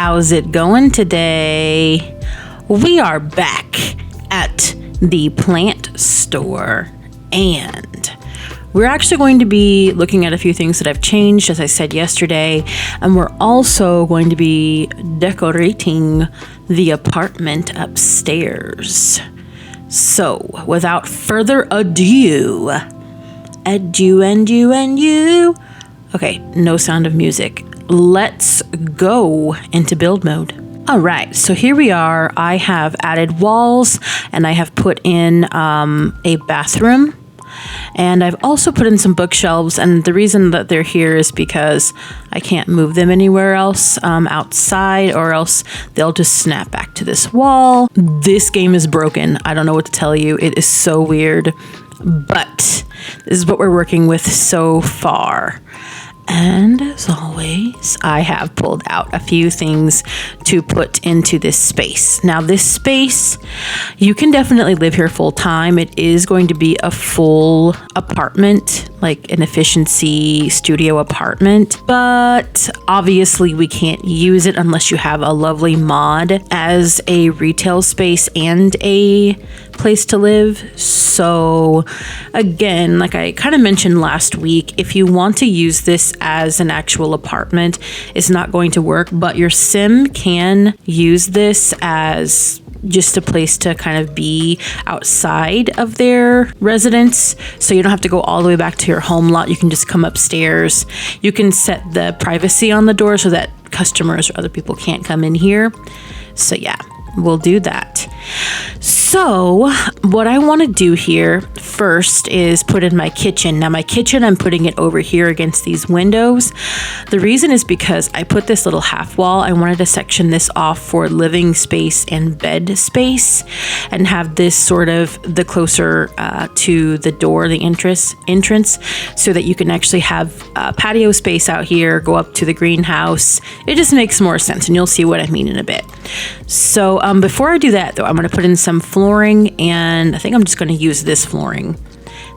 How's it going today? We are back at the plant store, and we're actually going to be looking at a few things that I've changed, as I said yesterday, and we're also going to be decorating the apartment upstairs. So, without further ado, okay, no sound of music. Let's go into build mode. All right, so here we are. I have added walls and I have put in a bathroom, and I've also put in some bookshelves, and the reason that they're here is because I can't move them anywhere else outside, or else they'll just snap back to this wall. This game is broken. I don't know what to tell you. It is so weird, but this is what we're working with so far. And as always, I have pulled out a few things to put into this space. Now, this space, you can definitely live here full time. It is going to be a full apartment, like an efficiency studio apartment, but obviously we can't use it unless you have a lovely mod as a retail space and a place to live. So again, like I kind of mentioned last week, if you want to use this as an actual apartment, it's not going to work, but your sim can use this as just a place to kind of be outside of their residence. So you don't have to go all the way back to your home lot. You can just come upstairs. You can set the privacy on the door so that customers or other people can't come in here. So yeah, we'll do that. So what I want to do here first is put in my kitchen. Now my kitchen, I'm putting it over here against these windows. The reason is because I put this little half wall. I wanted to section this off for living space and bed space, and have this sort of the closer to the door, the entrance, so that you can actually have patio space out here, go up to the greenhouse. It just makes more sense, and you'll see what I mean in a bit. So before I do that though, I'm going to put in some flooring, and I think I'm just going to use this flooring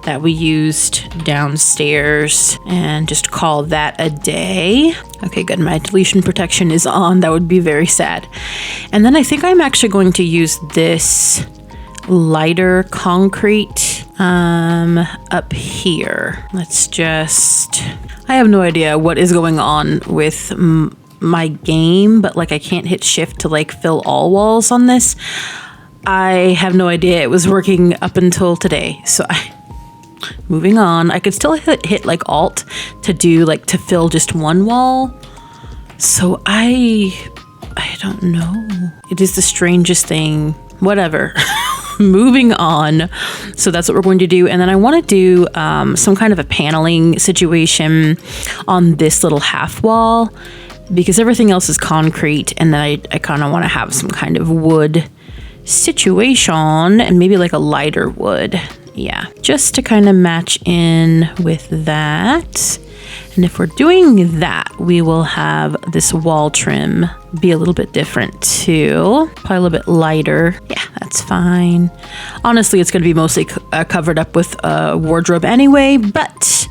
that we used downstairs and just call that a day. Okay, good. My deletion protection is on. That would be very sad. And then I think I'm actually going to use this lighter concrete up here. I have no idea what is going on with my game, but like I can't hit shift to like fill all walls on this. I have no idea. It was working up until today. So moving on, I could still hit like alt to do like to fill just one wall. So I don't know. It is the strangest thing. Whatever. Moving on. So that's what we're going to do. And then I want to do some kind of a paneling situation on this little half wall, because everything else is concrete, and then I kind of want to have some kind of wood situation, and maybe like a lighter wood. Yeah, just to kind of match in with that. And if we're doing that, we will have this wall trim be a little bit different too. Probably a little bit lighter. Yeah, that's fine. Honestly, it's going to be mostly covered up with a wardrobe anyway, but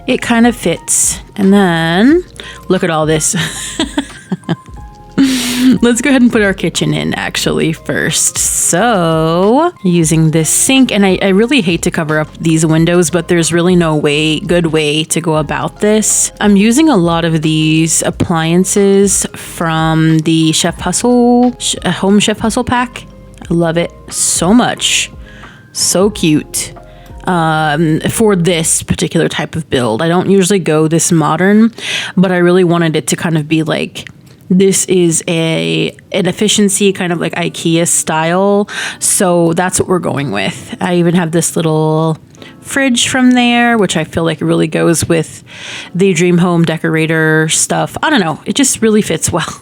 it kind of fits. And then look at all this. Let's go ahead and put our kitchen in actually first. So using this sink, and I really hate to cover up these windows, but there's really no good way to go about this. I'm using a lot of these appliances from the Home Chef Hustle pack. I love it so much. So cute. For this particular type of build. I don't usually go this modern, but I really wanted it to kind of be like, this is an efficiency kind of like IKEA style. So that's what we're going with. I even have this little fridge from there, which I feel like really goes with the dream home decorator stuff. I don't know. It just really fits well.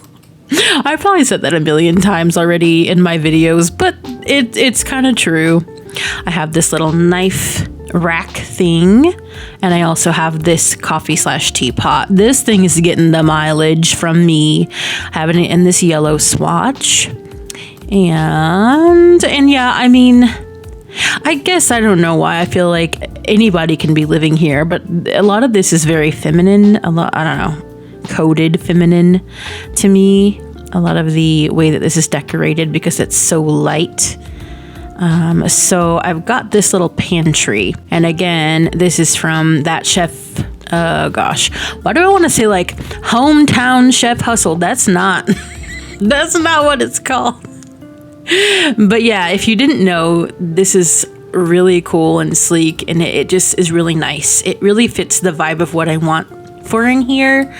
I've probably said that a million times already in my videos, but it's kind of true. I have this little knife rack thing, and I also have this coffee/teapot. This thing is getting the mileage from me, having it in this yellow swatch. And yeah, I mean, I guess I don't know why I feel like anybody can be living here, but a lot of this is very feminine. I don't know, coded feminine to me. a lot of the way that this is decorated because it's so light. So I've got this little pantry, and again, this is from that chef. Gosh, why do I want to say like hometown chef hustle? That's not what it's called. But yeah, if you didn't know, this is really cool and sleek, and it just is really nice. It really fits the vibe of what I want for in here,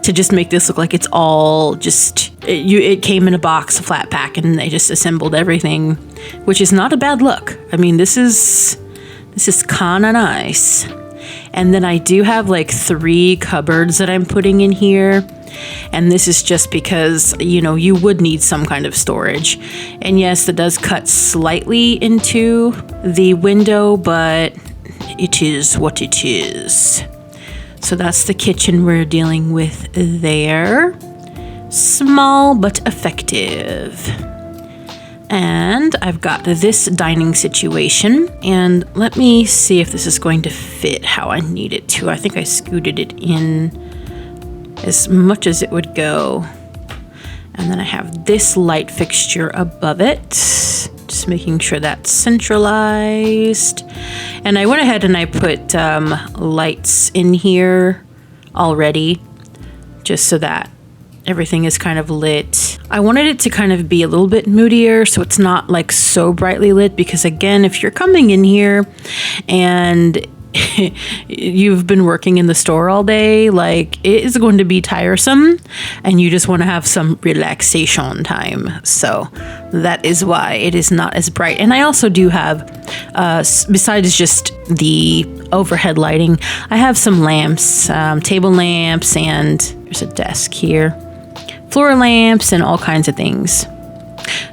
to just make this look like it's all just, it came in a box, a flat pack, and they just assembled everything, which is not a bad look. I mean, this is kind of nice. And then I do have like 3 cupboards that I'm putting in here. And this is just because, you know, you would need some kind of storage. And yes, it does cut slightly into the window, but it is what it is. So that's the kitchen we're dealing with there. Small but effective. And I've got this dining situation, and let me see if this is going to fit how I need it to. I think I scooted it in as much as it would go. And then I have this light fixture above it, just making sure that's centralized. And I went ahead and I put lights in here already, just so that everything is kind of lit. I wanted it to kind of be a little bit moodier, so it's not like so brightly lit, because again, if you're coming in here and you've been working in the store all day, like, it is going to be tiresome, and you just want to have some relaxation time. So that is why it is not as bright. And I also do have, besides just the overhead lighting, I have some lamps, table lamps, and there's a desk here, floor lamps, and all kinds of things.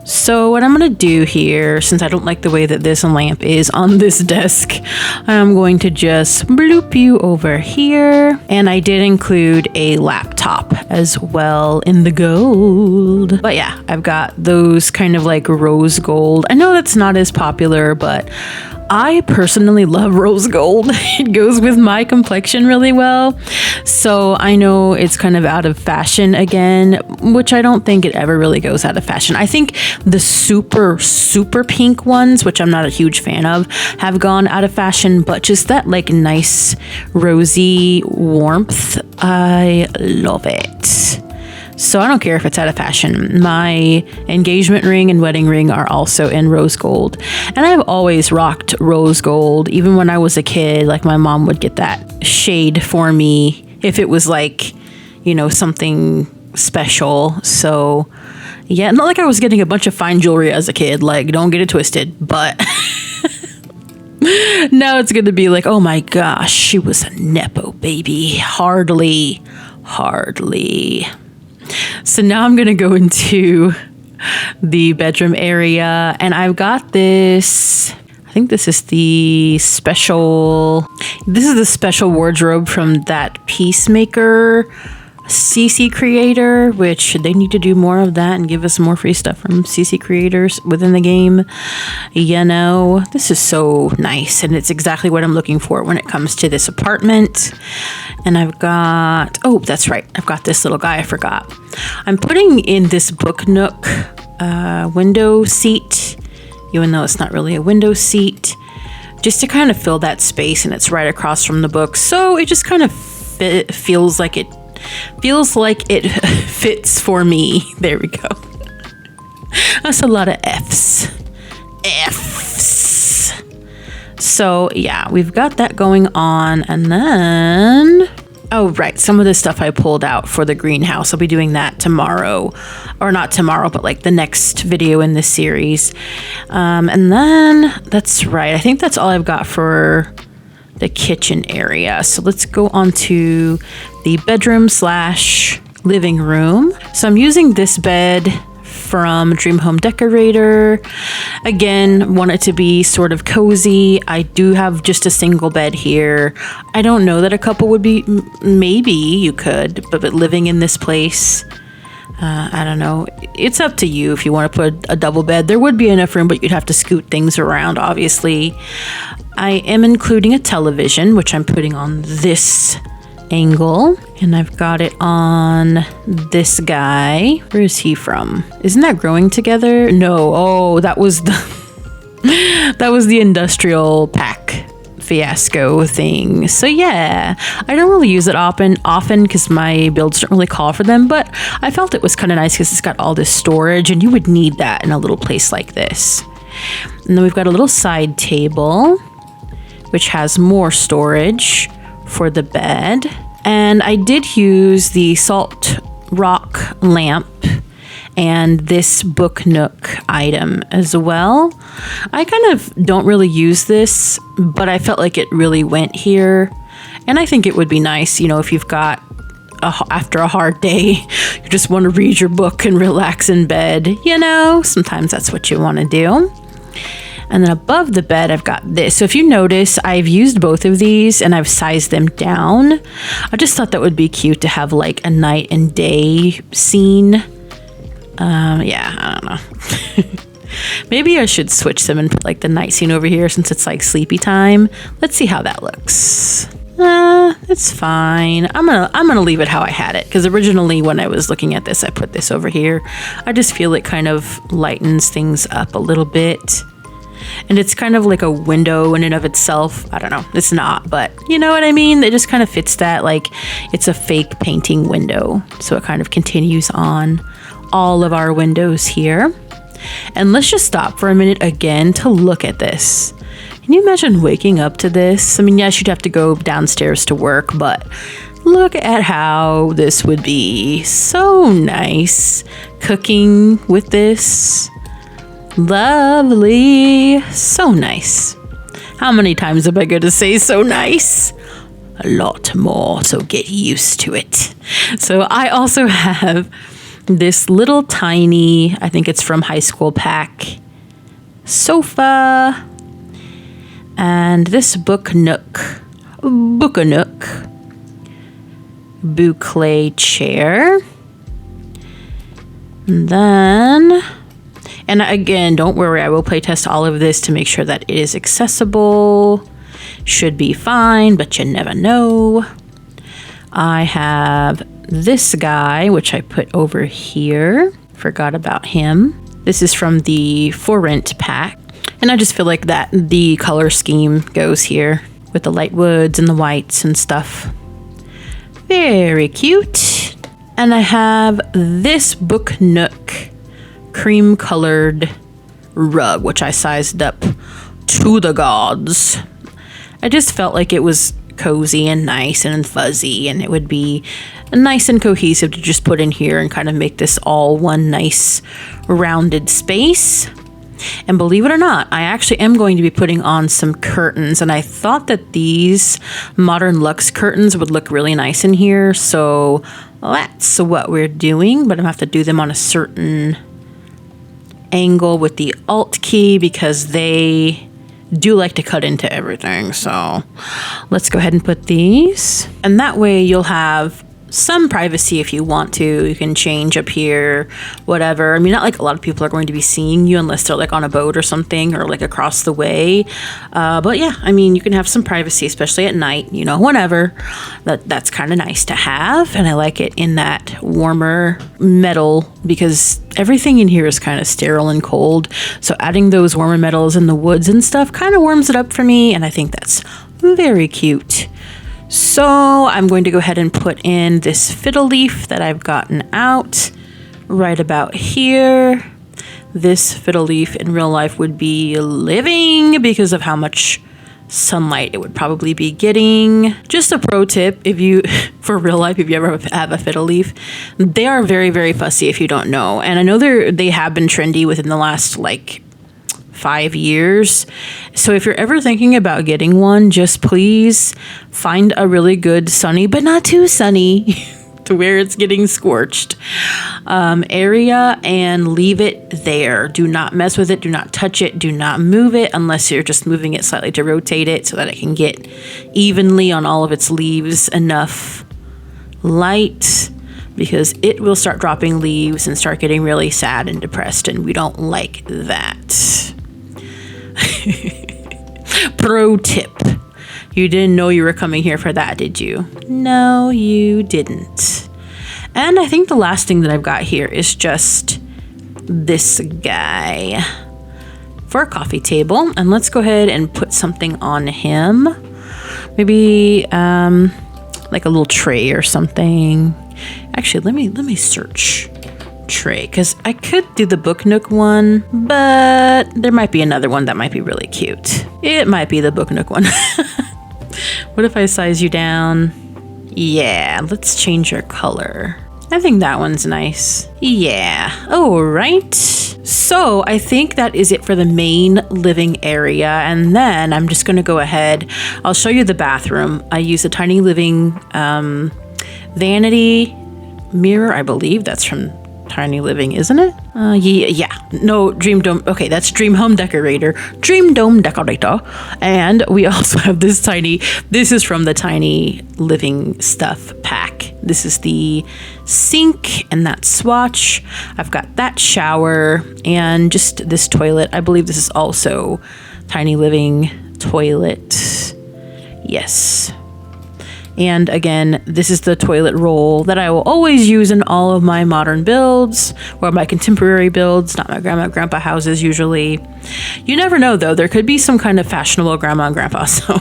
So what I'm going to do here, since I don't like the way that this lamp is on this desk, I'm going to just bloop you over here. And I did include a laptop as well in the gold. But yeah, I've got those kind of like rose gold. I know that's not as popular, but I personally love rose gold. It goes with my complexion really well. So I know it's kind of out of fashion again, which I don't think it ever really goes out of fashion. I think the super, super pink ones, which I'm not a huge fan of, have gone out of fashion, but just that like nice rosy warmth, I love it. So I don't care if it's out of fashion. My engagement ring and wedding ring are also in rose gold. And I've always rocked rose gold. Even when I was a kid, like my mom would get that shade for me if it was like, you know, something special. So yeah, not like I was getting a bunch of fine jewelry as a kid. Like, don't get it twisted. But now it's going to be like, oh my gosh, she was a Nepo baby. Hardly. So now I'm going to go into the bedroom area, and I've got this, I think this is the special wardrobe from that Peacemaker CC creator, which they need to do more of that and give us more free stuff from CC creators within the game. You know, this is so nice, and it's exactly what I'm looking for when it comes to this apartment. And I've got, oh, that's right, I've got this little guy I forgot. I'm putting in this book nook window seat, even though it's not really a window seat, just to kind of fill that space, and it's right across from the book. So it just kind of feels like it fits for me. There we go. That's a lot of F's. So yeah, we've got that going on. And then, oh right, some of this stuff I pulled out for the greenhouse. I'll be doing that tomorrow, or not tomorrow, but like the next video in this series. And then that's right, I think that's all I've got for the kitchen area. So let's go on to the bedroom / living room. So I'm using this bed from Dream Home Decorator. Again, want it to be sort of cozy. I do have just a single bed here. I don't know that a couple would be, maybe you could, but living in this place, I don't know. It's up to you if you want to put a double bed. There would be enough room, but you'd have to scoot things around, obviously. I am including a television, which I'm putting on this angle, and I've got it on this guy. Where is he from? Isn't that Growing Together? No. Oh, that was the that was the industrial pack fiasco thing. So yeah, I don't really use it often because my builds don't really call for them, but I felt it was kind of nice because it's got all this storage, and you would need that in a little place like this. And then we've got a little side table which has more storage for the bed. And I did use the salt rock lamp and this book nook item as well. I kind of don't really use this, but I felt like it really went here. And I think it would be nice, you know, if you've got after a hard day, you just want to read your book and relax in bed, you know, sometimes that's what you want to do. And then above the bed, I've got this. So if you notice, I've used both of these and I've sized them down. I just thought that would be cute to have like a night and day scene. Yeah, I don't know. Maybe I should switch them and put like the night scene over here since it's like sleepy time. Let's see how that looks. It's fine. I'm gonna leave it how I had it, because originally when I was looking at this, I put this over here. I just feel it kind of lightens things up a little bit. And it's kind of like a window in and of itself. I don't know, it's not, but you know what I mean? It just kind of fits that, like it's a fake painting window. So it kind of continues on all of our windows here. And let's just stop for a minute again to look at this. Can you imagine waking up to this? I mean, yes, you'd have to go downstairs to work, but look at how this would be. So nice. Cooking with this. Lovely. So nice. How many times am I going to say so nice? A lot more, so get used to it. So I also have this little tiny, I think it's from High School Pack, sofa. And this book nook, boucle chair. And then, and again, don't worry, I will play test all of this to make sure that it is accessible. Should be fine, but you never know. I have this guy, which I put over here. Forgot about him. This is from the For Rent pack. And I just feel like that the color scheme goes here with the light woods and the whites and stuff. Very cute. And I have this book nook cream colored rug, which I sized up to the gods. I just felt like it was cozy and nice and fuzzy, and it would be nice and cohesive to just put in here and kind of make this all one nice rounded space. And believe it or not, I actually am going to be putting on some curtains, and I thought that these Modern Luxe curtains would look really nice in here, so that's what we're doing, but I'm gonna have to do them on a certain angle with the Alt key because they do like to cut into everything. So let's go ahead and put these, and that way you'll have some privacy if you want to. You can change up here, whatever. I mean, not like a lot of people are going to be seeing you unless they're like on a boat or something, or like across the way. But yeah, I mean, you can have some privacy, especially at night, you know, whenever. That's kind of nice to have. And I like it in that warmer metal because everything in here is kind of sterile and cold. So adding those warmer metals in the woods and stuff kind of warms it up for me. And I think that's very cute. So I'm going to go ahead and put in this fiddle leaf that I've gotten out right about here. This fiddle leaf in real life would be living because of how much sunlight it would probably be getting. Just a pro tip, if you, for real life, if you ever have a fiddle leaf, they are very, very fussy if you don't know. And I know they have been trendy within the last like 5 years. So if you're ever thinking about getting one, just please find a really good sunny, but not too sunny to where it's getting scorched area and leave it there. Do not mess with it. Do not touch it. Do not move it unless you're just moving it slightly to rotate it so that it can get evenly on all of its leaves enough light, because it will start dropping leaves and start getting really sad and depressed, and we don't like that. Pro tip. You didn't know you were coming here for that, did you? No, you didn't. And I think the last thing that I've got here is just this guy for a coffee table. And let's go ahead and put something on him. Maybe like a little tray or something. Actually, let me search tray, because I could do the Book Nook one, but there might be another one that might be really cute. It might be the Book Nook one. What if I size you down? Yeah, let's change your color. I think that one's nice. Yeah, all right. So I think that is it for the main living area. And then I'm just gonna go ahead. I'll show you the bathroom. I use a Tiny Living vanity mirror. I believe that's from Tiny Living, isn't it? Yeah. No, Dream Dome. Okay, that's Dream Home Decorator. Dream Dome Decorator. And we also have this is from the Tiny Living Stuff pack. This is the sink and that swatch. I've got that shower and just this toilet. I believe this is also Tiny Living toilet. Yes. And again, this is the toilet roll that I will always use in all of my modern builds or my contemporary builds, not my grandma and grandpa houses usually. You never know though, there could be some kind of fashionable grandma and grandpa, so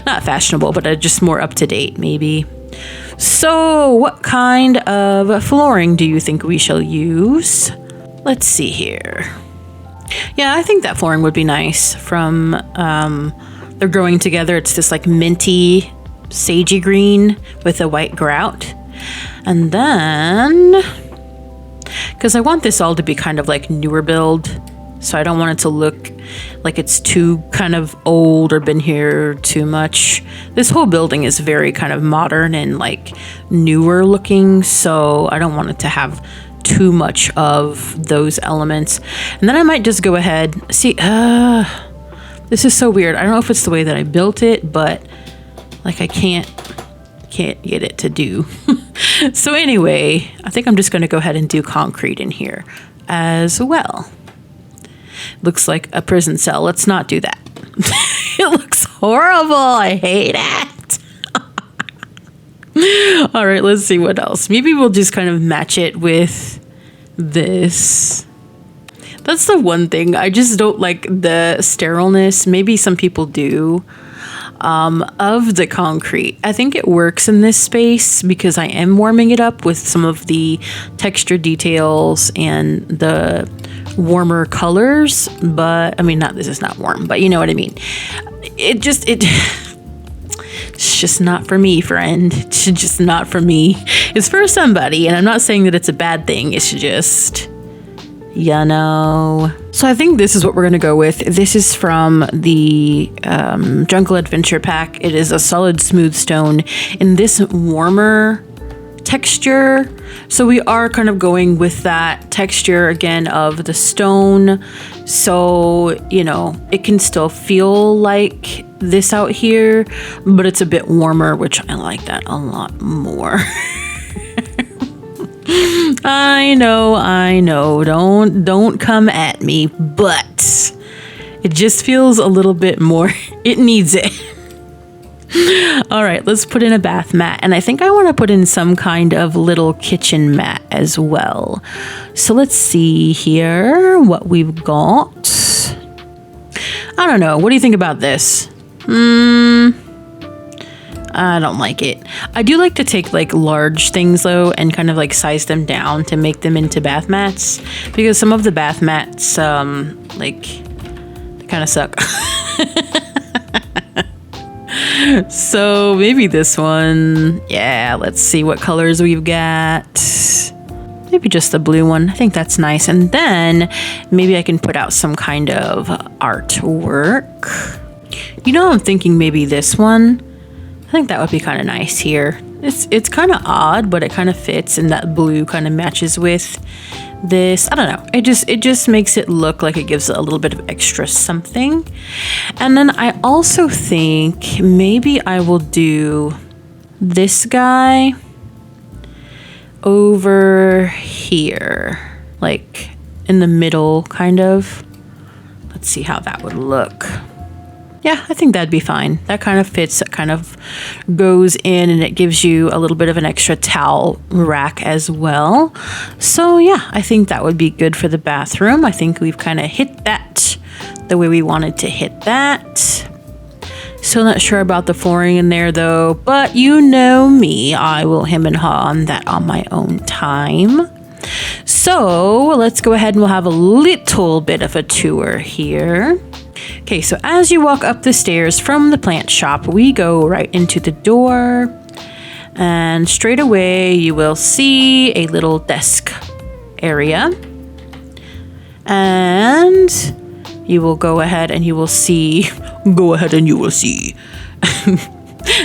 not fashionable, but just more up to date maybe. So what kind of flooring do you think we shall use? Let's see here. Yeah, I think that flooring would be nice from, they're growing together. It's this like minty, sagey green with a white grout. And then, because I want this all to be kind of like newer build, so I don't want it to look like it's too kind of old or been here too much. This whole building is very kind of modern and like newer looking, so I don't want it to have too much of those elements. And then I might just go ahead, see, this is so weird. I don't know if it's the way that I built it, but like I can't get it to do. So anyway, I think I'm just going to go ahead and do concrete in here as well. Looks like a prison cell. Let's not do that. It looks horrible. I hate it. All right, let's see what else. Maybe we'll just kind of match it with this. That's the one thing. I just don't like the sterileness. Maybe some people do. Of the concrete. I think it works in this space because I am warming it up with some of the texture details and the warmer colors, but I mean, this is not warm, but you know what I mean. It's just not for me, friend. It's just not for me. It's for somebody, and I'm not saying that it's a bad thing. It's just, you know. So I think this is what we're going to go with. This is from the Jungle Adventure pack. It is a solid smooth stone in this warmer texture. So we are kind of going with that texture again of the stone. So, you know, it can still feel like this out here, but it's a bit warmer, which I like that a lot more. I know. Don't come at me, but it just feels a little bit more. It needs it. All right, let's put in a bath mat. And I think I want to put in some kind of little kitchen mat as well. So let's see here what we've got. I don't know. What do you think about this? I don't like it. I do like to take like large things though and kind of like size them down to make them into bath mats, because some of the bath mats like they kind of suck. So maybe this one. Yeah, let's see what colors we've got. Maybe just the blue one. I think that's nice. And then maybe I can put out some kind of artwork. You know, I'm thinking maybe this one. I think that would be kind of nice here. It's kind of odd, but it kind of fits, and that blue kind of matches with this. I don't know. It just makes it look like it gives it a little bit of extra something. And then I also think maybe I will do this guy over here, like in the middle, kind of. Let's see how that would look. Yeah, I think that'd be fine. That kind of fits, that kind of goes in, and it gives you a little bit of an extra towel rack as well. So yeah, I think that would be good for the bathroom. I think we've kind of hit that the way we wanted to hit that. Still not sure about the flooring in there though, but you know me, I will hem and haw on that on my own time. So let's go ahead and we'll have a little bit of a tour here. Okay, so as you walk up the stairs from the plant shop, we go right into the door, and straight away you will see a little desk area, and you will go ahead and you will see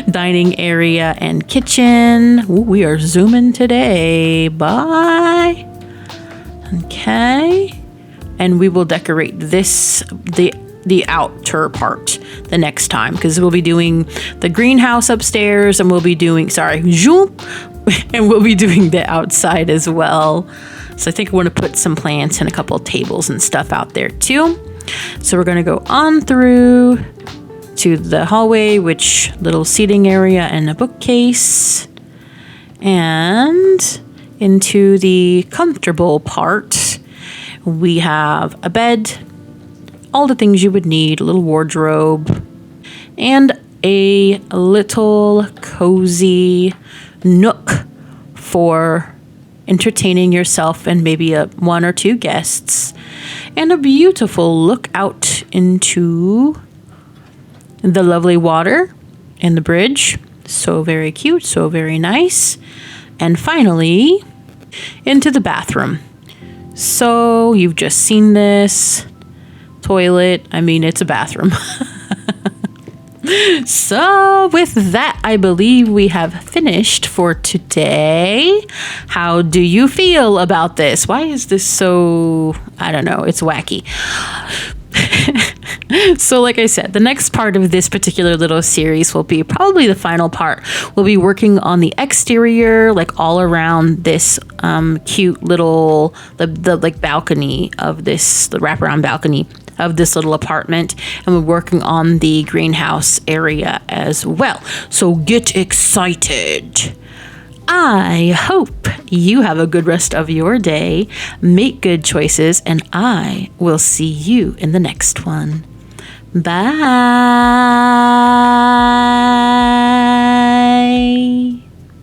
dining area and kitchen. Ooh, we are zooming today. Bye. Okay, and we will decorate this the outer part the next time, because we'll be doing the greenhouse upstairs, and we'll be doing and we'll be doing the outside as well. So I think I want to put some plants and a couple of tables and stuff out there too. So we're going to go on through to the hallway, which little seating area and a bookcase, and into the comfortable part. We have a bed, all the things you would need, a little wardrobe, and a little cozy nook for entertaining yourself and maybe one or two guests, and a beautiful look out into the lovely water and the bridge. So very cute, so very nice. And finally, into the bathroom. So you've just seen this toilet. I mean, it's a bathroom. So with that, I believe we have finished for today. How do you feel about this? Why is this so, I don't know, it's wacky. So like I said, the next part of this particular little series will be probably the final part. We'll be working on the exterior, like all around this cute little, the like balcony of this, the wraparound balcony of this little apartment, and we're working on the greenhouse area as well. So get excited. I hope you have a good rest of your day, make good choices, and I will see you in the next one. Bye.